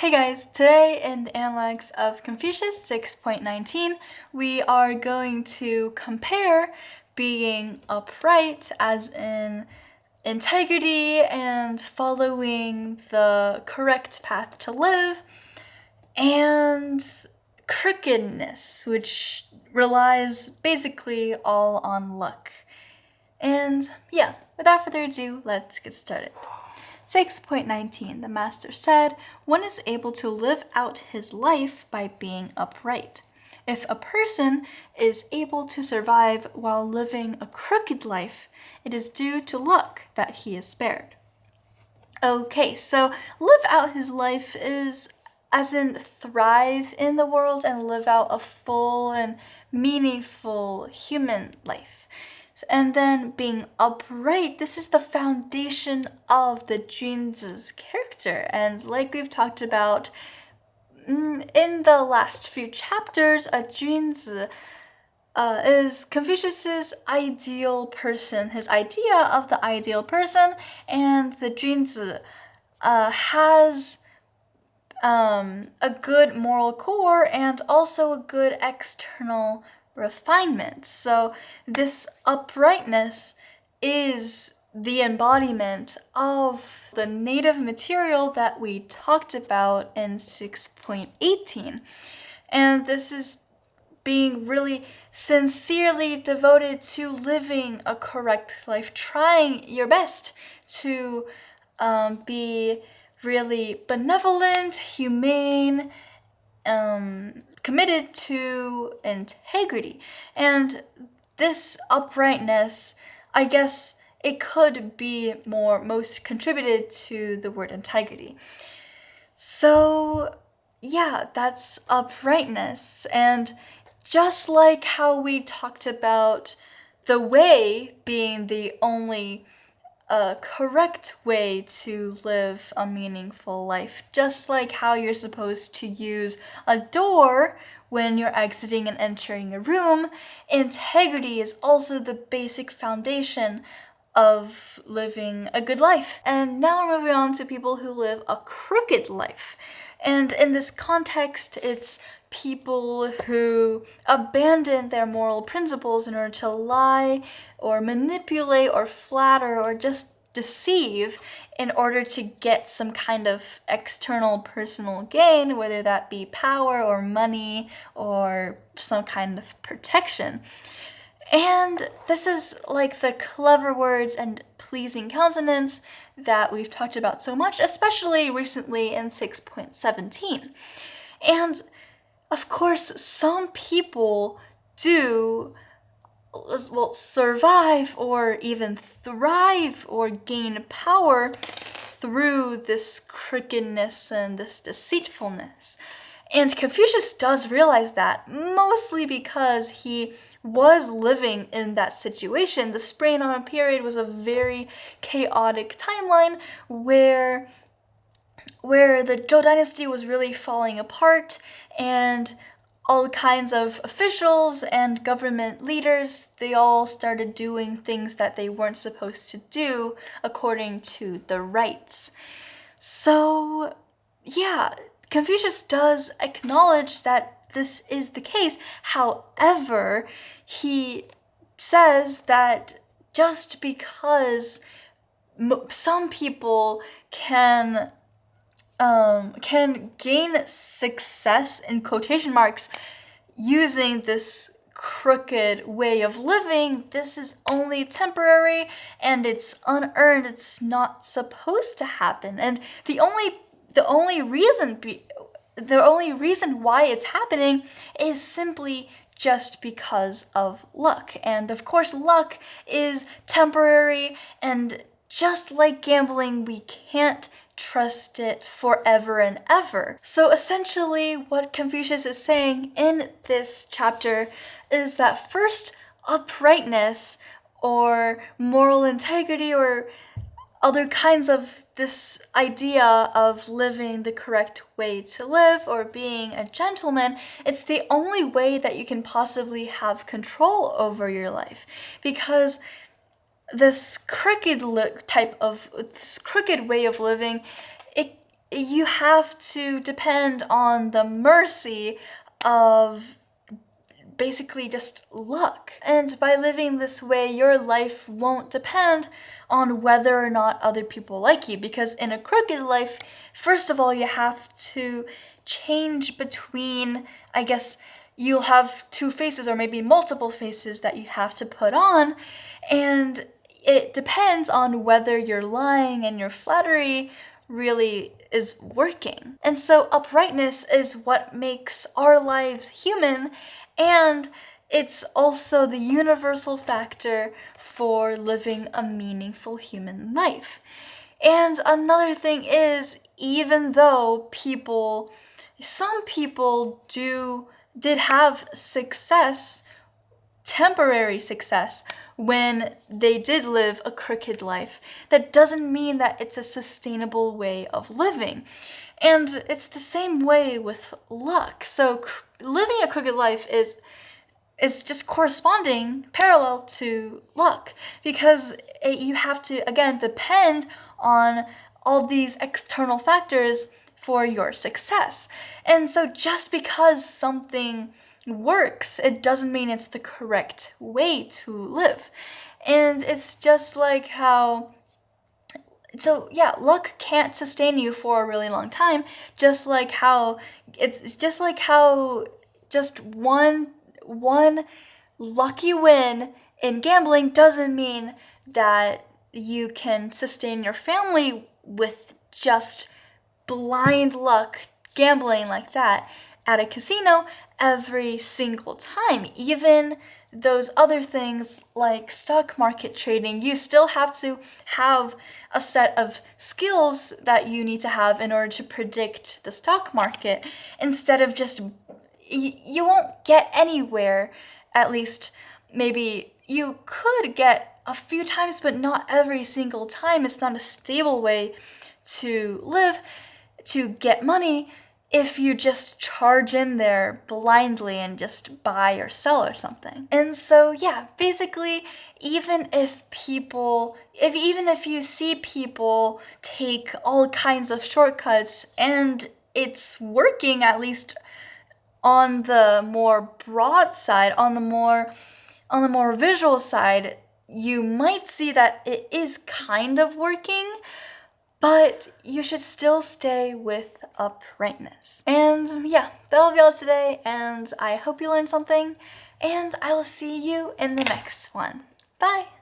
Hey guys, today in the Analects of Confucius 6.19, we are going to compare being upright, as in integrity and following the correct path to live, and crookedness, which relies basically all on luck. And yeah, without further ado, let's get started. 6.19, the master said, one is able to live out his life by being upright. If a person is able to survive while living a crooked life, it is due to luck that he is spared. Okay, so live out his life is as in thrive in the world and live out a full and meaningful human life. And then being upright, this is the foundation of the Junzi's character. And like we've talked about in the last few chapters, a Junzi is Confucius's ideal person, his idea of the ideal person, and the Junzi has a good moral core and also a good external refinement. So this uprightness is the embodiment of the native material that we talked about in 6.18. And this is being really sincerely devoted to living a correct life, trying your best to be really benevolent, humane, committed to integrity. And this uprightness, I guess it could be most contributed to the word integrity. So yeah, that's uprightness. And just like how we talked about the way being the only correct way to live a meaningful life, just like how you're supposed to use a door when you're exiting and entering a room, integrity is also the basic foundation of living a good life. And now we're moving on to people who live a crooked life. And in this context, it's people who abandon their moral principles in order to lie or manipulate or flatter or just deceive in order to get some kind of external personal gain, whether that be power or money or some kind of protection. And this is like the clever words and pleasing countenance that we've talked about so much, especially recently in 6.17. And of course, some people do survive or even thrive or gain power through this crookedness and this deceitfulness. And Confucius does realize that, mostly because he was living in that situation. The Spring on period was a very chaotic timeline where the Zhou dynasty was really falling apart, and all kinds of officials and government leaders, they all started doing things that they weren't supposed to do according to the rites. So yeah, Confucius does acknowledge that this is the case. However, he says that just because some people can gain success in quotation marks using this crooked way of living, this is only temporary and it's unearned. It's not supposed to happen. And the only reason why it's happening is simply just because of luck. And of course, luck is temporary, and just like gambling, we can't trust it forever and ever. So essentially, what Confucius is saying in this chapter is that first, uprightness or moral integrity or other kinds of this idea of living the correct way to live or being a gentleman, it's the only way that you can possibly have control over your life. Because this crooked way of living, you have to depend on the mercy of basically just luck. And by living this way, your life won't depend on whether or not other people like you, because in a crooked life, first of all, you have to change between, I guess, you'll have two faces or maybe multiple faces that you have to put on, and it depends on whether your lying and your flattery really is working. And so uprightness is what makes our lives human, and it's also the universal factor for living a meaningful human life. And another thing is, even though some people did have success, temporary success, when they did live a crooked life, that doesn't mean that it's a sustainable way of living. And it's the same way with luck. So living a crooked life is just corresponding parallel to luck, because you have to, again, depend on all these external factors for your success. And so just because something works, it doesn't mean it's the correct way to live. And it's just like how, so yeah, luck can't sustain you for a really long time, just like how just one lucky win in gambling doesn't mean that you can sustain your family with just blind luck gambling like that at a casino every single time. Even those other things like stock market trading, you still have to have a set of skills that you need to have in order to predict the stock market, instead of just, you won't get anywhere. At least maybe you could get a few times, but not every single time. It's not a stable way to live, to get money, if you just charge in there blindly and just buy or sell or something. And so yeah, basically, even if you see people take all kinds of shortcuts and it's working, at least on the more broad side, on the more visual side, you might see that it is kind of working, but you should still stay with uprightness. And yeah, that'll be all today, and I hope you learned something, and I will see you in the next one. Bye!